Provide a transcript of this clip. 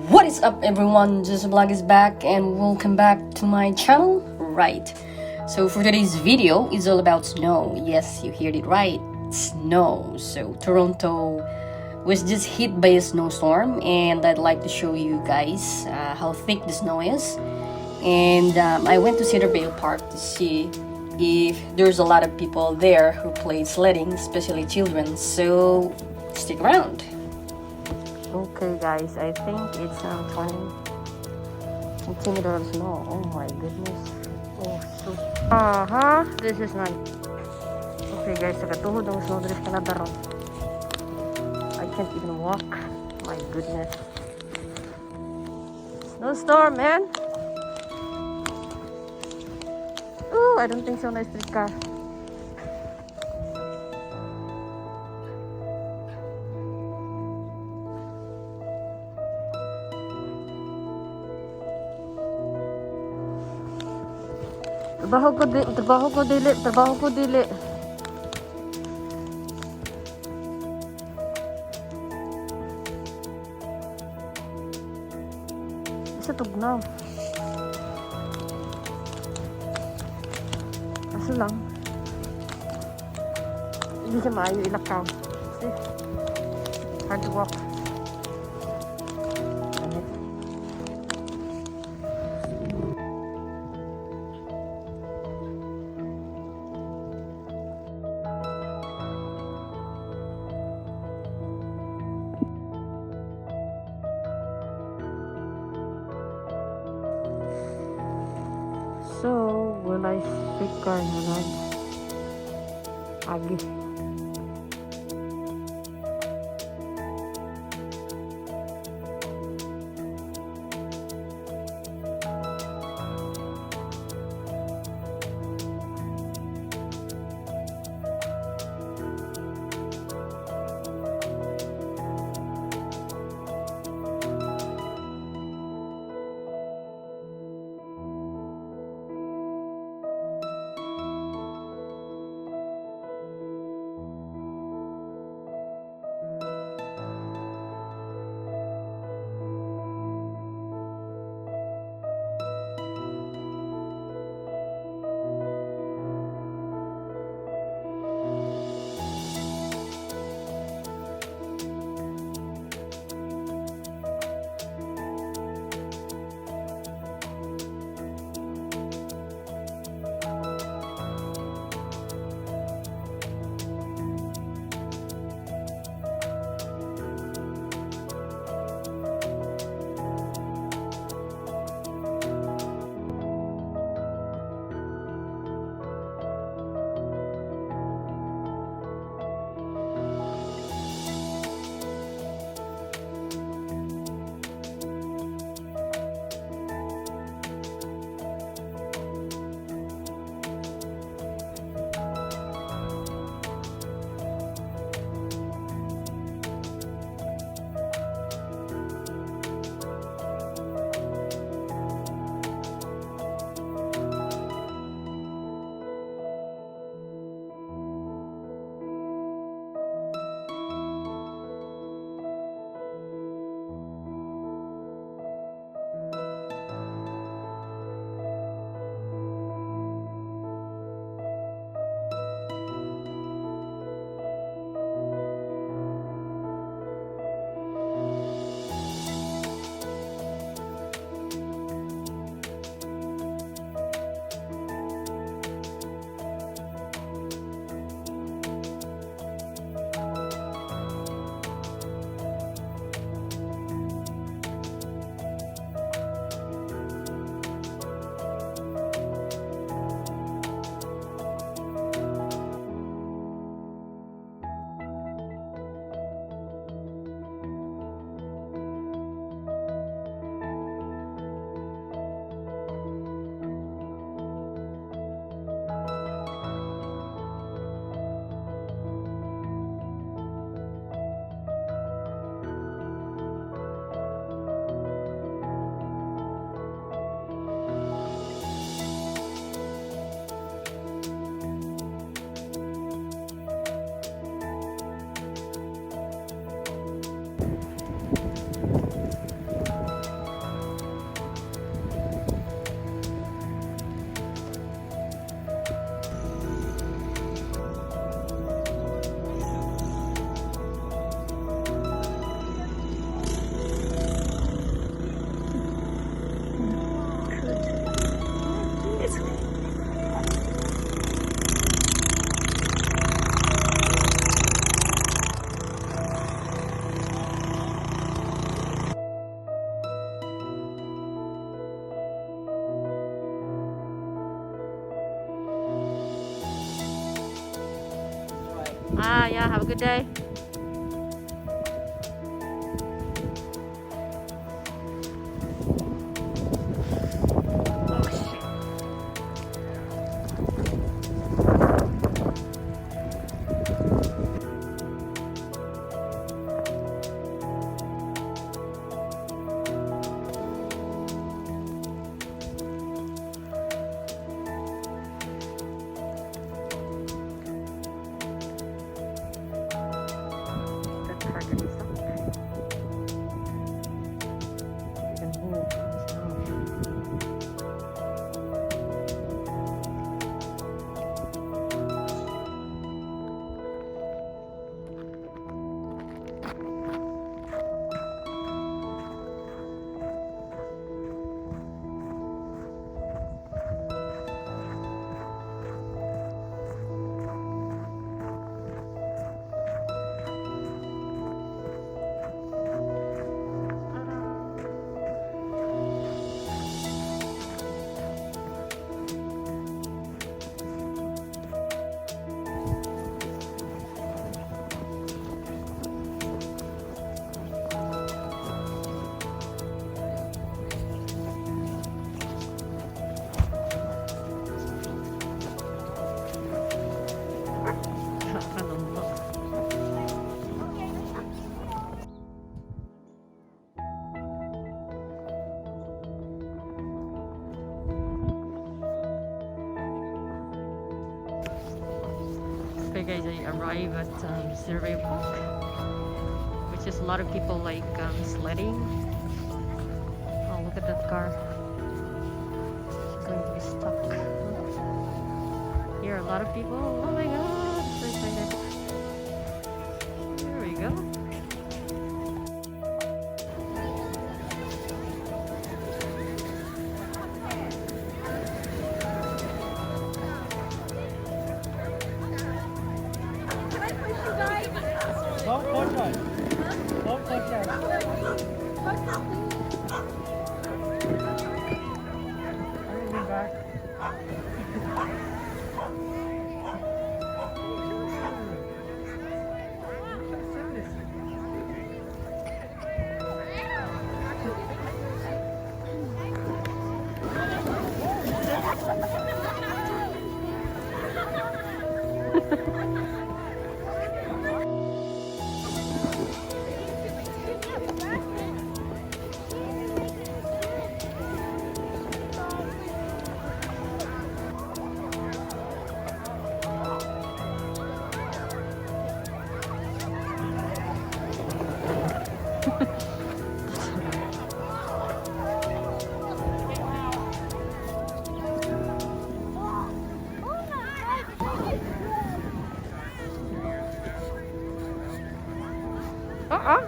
What is up, everyone? Just Vlog is back and welcome back to my channel. Right, so for today's video it's all about snow. Yes, you heard it right, snow. So Toronto was just hit by a snowstorm, and I'd like to show you guys how thick the snow is. And I went to Cedar Vale Park to see if there's a lot of people there who play sledding, especially children. So stick around. Okay guys, I think it's 20 centimeters of snow. Oh my goodness. Oh, so... This is not... Okay guys, nakatuhod ang snowdrift ka na daron. I can't even walk. My goodness. Snowstorm, man! Ooh, I don't think so. Nice street car. Trabaho ko dili. Isa tugnaw. Kaso lang, hindi siya maayo ilakaw. See? Hard to walk. So, will I speak or not? Agi. Yeah, have a good day. Okay guys, I arrive at Survey Park, which is a lot of people like sledding. Oh, look at that car. She's going to be stuck. Here are a lot of people. Oh my god, I'm so excited. There we go. Uh-uh.